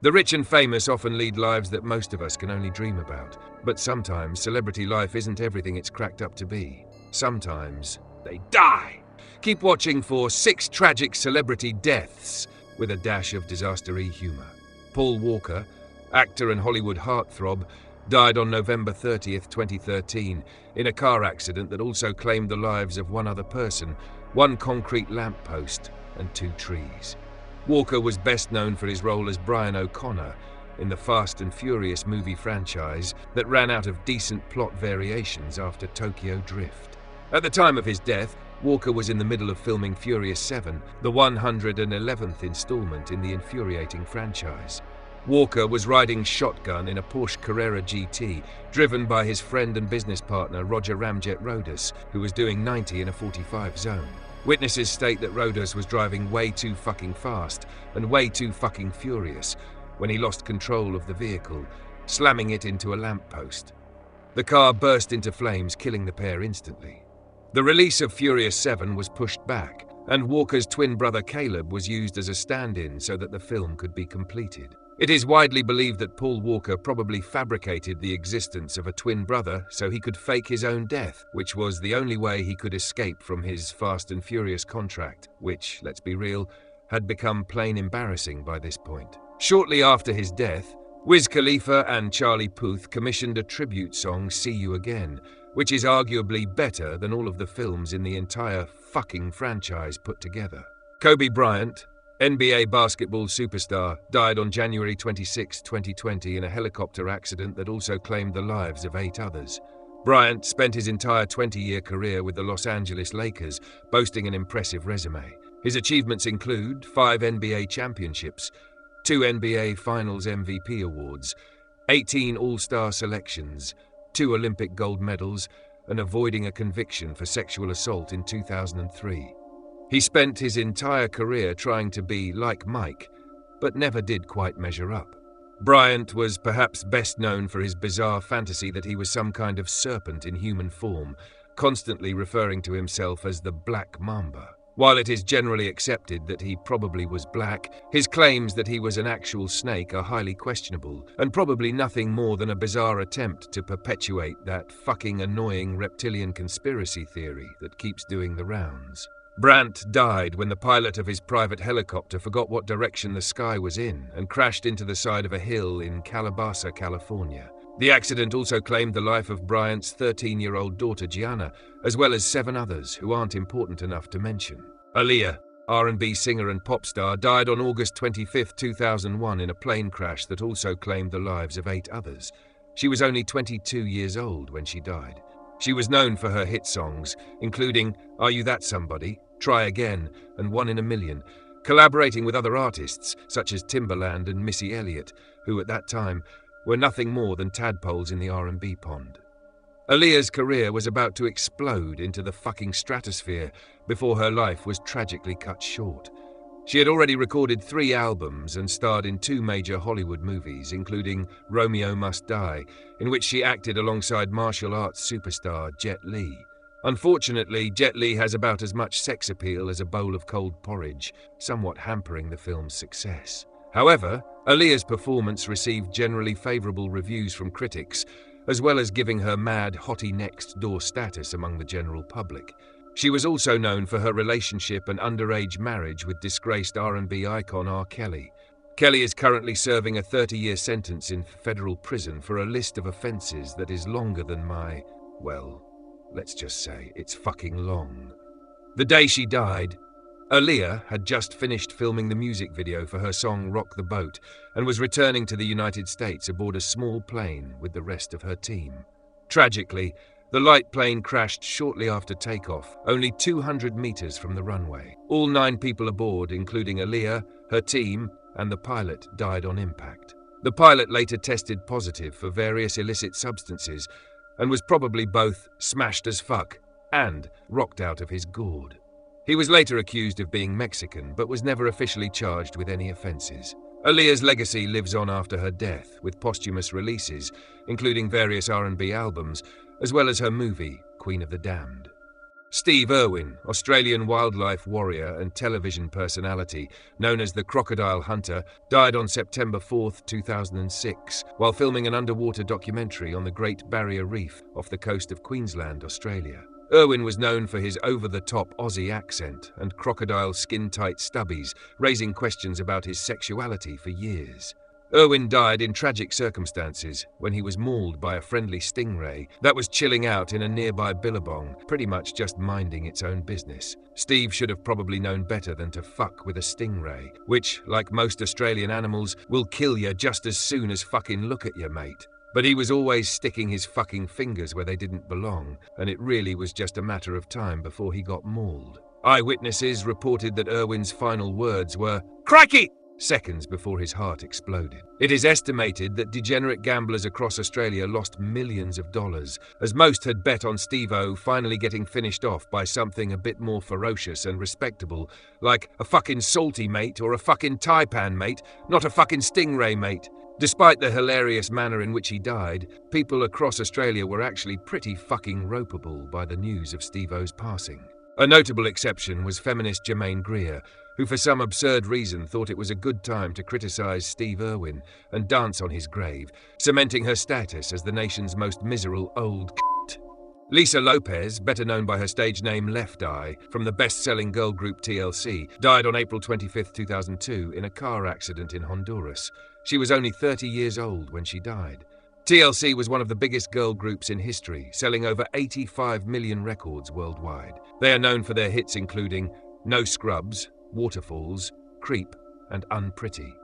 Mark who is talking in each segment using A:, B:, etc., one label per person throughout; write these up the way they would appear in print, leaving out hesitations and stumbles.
A: The rich and famous often lead lives that most of us can only dream about. But sometimes celebrity life isn't everything it's cracked up to be. Sometimes they die. Keep watching for 6 tragic celebrity deaths with a dash of disastery humor. Paul Walker, actor and Hollywood heartthrob, died on November 30th, 2013, in a car accident that also claimed the lives of one other person, 1 concrete lamppost, and 2 trees. Walker was best known for his role as Brian O'Connor in the Fast and Furious movie franchise that ran out of decent plot variations after Tokyo Drift. At the time of his death, Walker was in the middle of filming Furious 7, the 111th installment in the infuriating franchise. Walker was riding shotgun in a Porsche Carrera GT, driven by his friend and business partner Roger Ramjet Rodas, who was doing 90 in a 45 zone. Witnesses state that Rodas was driving way too fucking fast and way too fucking furious when he lost control of the vehicle, slamming it into a lamppost. The car burst into flames, killing the pair instantly. The release of Furious 7 was pushed back, and Walker's twin brother Caleb was used as a stand-in so that the film could be completed. It is widely believed that Paul Walker probably fabricated the existence of a twin brother so he could fake his own death, which was the only way he could escape from his Fast and Furious contract, which, let's be real, had become plain embarrassing by this point. Shortly after his death, Wiz Khalifa and Charlie Puth commissioned a tribute song, See You Again, which is arguably better than all of the films in the entire fucking franchise put together. Kobe Bryant, NBA basketball superstar, died on January 26, 2020 in a helicopter accident that also claimed the lives of 8 others. Bryant spent his entire 20-year career with the Los Angeles Lakers, boasting an impressive resume. His achievements include 5 NBA championships, 2 NBA Finals MVP awards, 18 All-Star selections, 2 Olympic gold medals, and avoiding a conviction for sexual assault in 2003. He spent his entire career trying to be like Mike, but never did quite measure up. Bryant was perhaps best known for his bizarre fantasy that he was some kind of serpent in human form, constantly referring to himself as the Black Mamba. While it is generally accepted that he probably was black, his claims that he was an actual snake are highly questionable, and probably nothing more than a bizarre attempt to perpetuate that fucking annoying reptilian conspiracy theory that keeps doing the rounds. Bryant died when the pilot of his private helicopter forgot what direction the sky was in and crashed into the side of a hill in Calabasas, California. The accident also claimed the life of Bryant's 13-year-old daughter Gianna, as well as 7 others who aren't important enough to mention. Aaliyah, R&B singer and pop star, died on August 25, 2001 in a plane crash that also claimed the lives of 8 others. She was only 22 years old when she died. She was known for her hit songs, including Are You That Somebody?, Try Again, and One in a Million, collaborating with other artists such as Timbaland and Missy Elliott, who at that time were nothing more than tadpoles in the R&B pond. Aaliyah's career was about to explode into the fucking stratosphere before her life was tragically cut short. She had already recorded 3 albums and starred in 2 major Hollywood movies, including Romeo Must Die, in which she acted alongside martial arts superstar Jet Li. Unfortunately, Jet Li has about as much sex appeal as a bowl of cold porridge, somewhat hampering the film's success. However, Aaliyah's performance received generally favorable reviews from critics, as well as giving her mad hottie next door status among the general public. She was also known for her relationship and underage marriage with disgraced R&B icon R. Kelly. Kelly is currently serving a 30-year sentence in federal prison for a list of offenses that is longer than my, well, let's just say it's fucking long. The day she died, Aaliyah had just finished filming the music video for her song Rock the Boat and was returning to the United States aboard a small plane with the rest of her team. Tragically, the light plane crashed shortly after takeoff, only 200 meters from the runway. All 9 people aboard, including Aaliyah, her team, and the pilot, died on impact. The pilot later tested positive for various illicit substances and was probably both smashed as fuck and rocked out of his gourd. He was later accused of being Mexican, but was never officially charged with any offenses. Aaliyah's legacy lives on after her death, with posthumous releases, including various R&B albums, as well as her movie, Queen of the Damned. Steve Irwin, Australian wildlife warrior and television personality known as the Crocodile Hunter, died on September 4, 2006, while filming an underwater documentary on the Great Barrier Reef off the coast of Queensland, Australia. Irwin was known for his over-the-top Aussie accent and crocodile skin-tight stubbies, raising questions about his sexuality for years. Irwin died in tragic circumstances when he was mauled by a friendly stingray that was chilling out in a nearby billabong, pretty much just minding its own business. Steve should have probably known better than to fuck with a stingray, which, like most Australian animals, will kill you just as soon as fucking look at you, mate. But he was always sticking his fucking fingers where they didn't belong, and it really was just a matter of time before he got mauled. Eyewitnesses reported that Irwin's final words were, "Crikey!" seconds before his heart exploded. It is estimated that degenerate gamblers across Australia lost millions of dollars, as most had bet on Steve-O finally getting finished off by something a bit more ferocious and respectable, like a fucking salty mate or a fucking taipan mate, not a fucking stingray mate. Despite the hilarious manner in which he died, people across Australia were actually pretty fucking ropeable by the news of Steve-O's passing. A notable exception was feminist Germaine Greer, who for some absurd reason thought it was a good time to criticize Steve Irwin and dance on his grave, cementing her status as the nation's most miserable old c***. Lisa Lopes, better known by her stage name Left Eye, from the best-selling girl group TLC, died on April 25, 2002 in a car accident in Honduras. She was only 30 years old when she died. TLC was one of the biggest girl groups in history, selling over 85 million records worldwide. They are known for their hits including No Scrubs, Waterfalls, Creep, and Unpretty.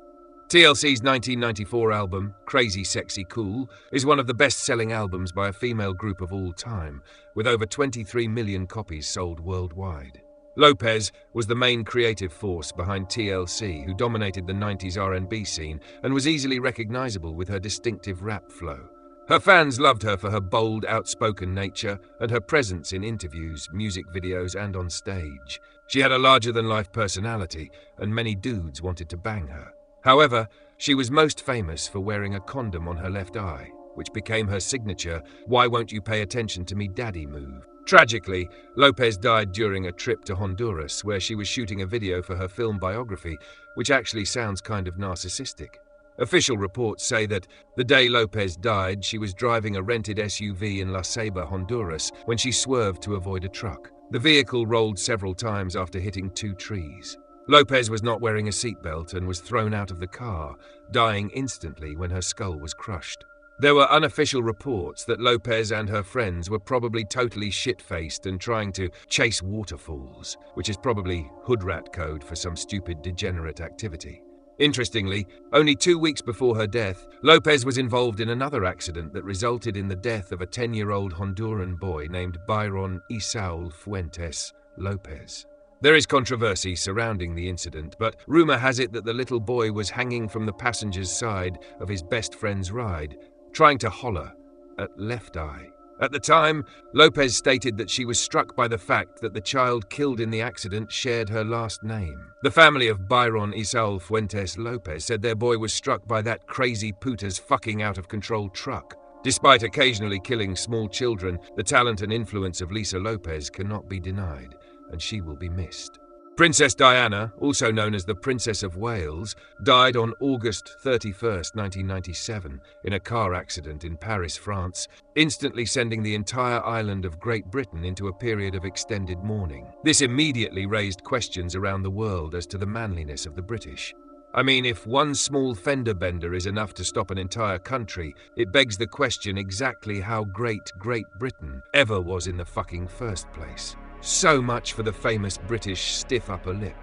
A: TLC's 1994 album, Crazy Sexy Cool, is one of the best-selling albums by a female group of all time, with over 23 million copies sold worldwide. Lopes was the main creative force behind TLC, who dominated the 90s R&B scene and was easily recognizable with her distinctive rap flow. Her fans loved her for her bold, outspoken nature and her presence in interviews, music videos, and on stage. She had a larger-than-life personality, and many dudes wanted to bang her. However, she was most famous for wearing a condom on her left eye, which became her signature "Why won't you pay attention to me, daddy" move. Tragically, Lopes died during a trip to Honduras where she was shooting a video for her film biography, which actually sounds kind of narcissistic. Official reports say that the day Lopes died, she was driving a rented SUV in La Ceiba, Honduras, when she swerved to avoid a truck. The vehicle rolled several times after hitting two trees. Lopes was not wearing a seatbelt and was thrown out of the car, dying instantly when her skull was crushed. There were unofficial reports that Lopes and her friends were probably totally shit-faced and trying to chase waterfalls, which is probably hood rat code for some stupid degenerate activity. Interestingly, only 2 weeks before her death, Lopes was involved in another accident that resulted in the death of a 10-year-old Honduran boy named Byron Isaul Fuentes Lopes. There is controversy surrounding the incident, but rumor has it that the little boy was hanging from the passenger's side of his best friend's ride, trying to holler at Left Eye. At the time, Lopes stated that she was struck by the fact that the child killed in the accident shared her last name. The family of Byron Isaul Fuentes Lopes said their boy was struck by that crazy puta's fucking out-of-control truck. Despite occasionally killing small children, the talent and influence of Lisa Lopes cannot be denied, and she will be missed. Princess Diana, also known as the Princess of Wales, died on August 31, 1997, in a car accident in Paris, France, instantly sending the entire island of Great Britain into a period of extended mourning. This immediately raised questions around the world as to the manliness of the British. I mean, if one small fender bender is enough to stop an entire country, it begs the question exactly how great Great Britain ever was in the fucking first place. So much for the famous British stiff upper lip.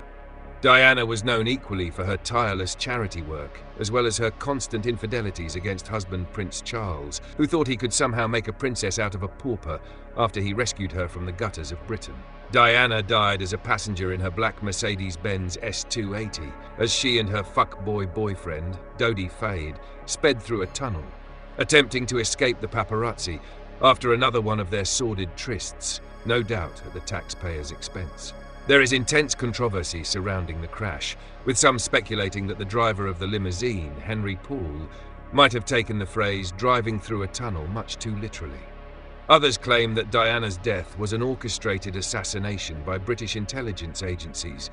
A: Diana was known equally for her tireless charity work, as well as her constant infidelities against husband Prince Charles, who thought he could somehow make a princess out of a pauper after he rescued her from the gutters of Britain. Diana died as a passenger in her black Mercedes-Benz S280, as she and her fuckboy boyfriend, Dodi Fade, sped through a tunnel, attempting to escape the paparazzi after another one of their sordid trysts, no doubt at the taxpayers' expense. There is intense controversy surrounding the crash, with some speculating that the driver of the limousine, Henry Paul, might have taken the phrase "driving through a tunnel" much too literally. Others claim that Diana's death was an orchestrated assassination by British intelligence agencies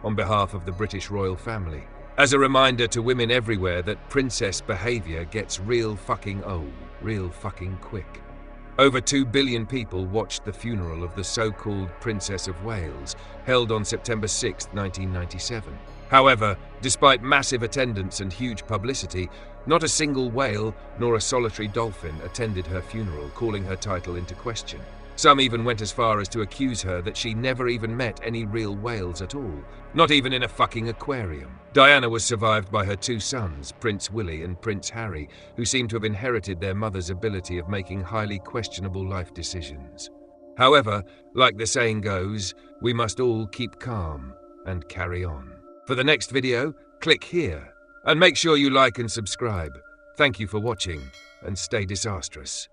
A: on behalf of the British royal family, as a reminder to women everywhere that princess behavior gets real fucking old, real fucking quick. Over 2 billion people watched the funeral of the so-called Princess of Wales, held on September 6, 1997. However, despite massive attendance and huge publicity, not a single whale nor a solitary dolphin attended her funeral, calling her title into question. Some even went as far as to accuse her that she never even met any real whales at all, not even in a fucking aquarium. Diana was survived by her 2 sons, Prince Willie and Prince Harry, who seem to have inherited their mother's ability of making highly questionable life decisions. However, like the saying goes, we must all keep calm and carry on. For the next video, click here, and make sure you like and subscribe. Thank you for watching, and stay disastrous.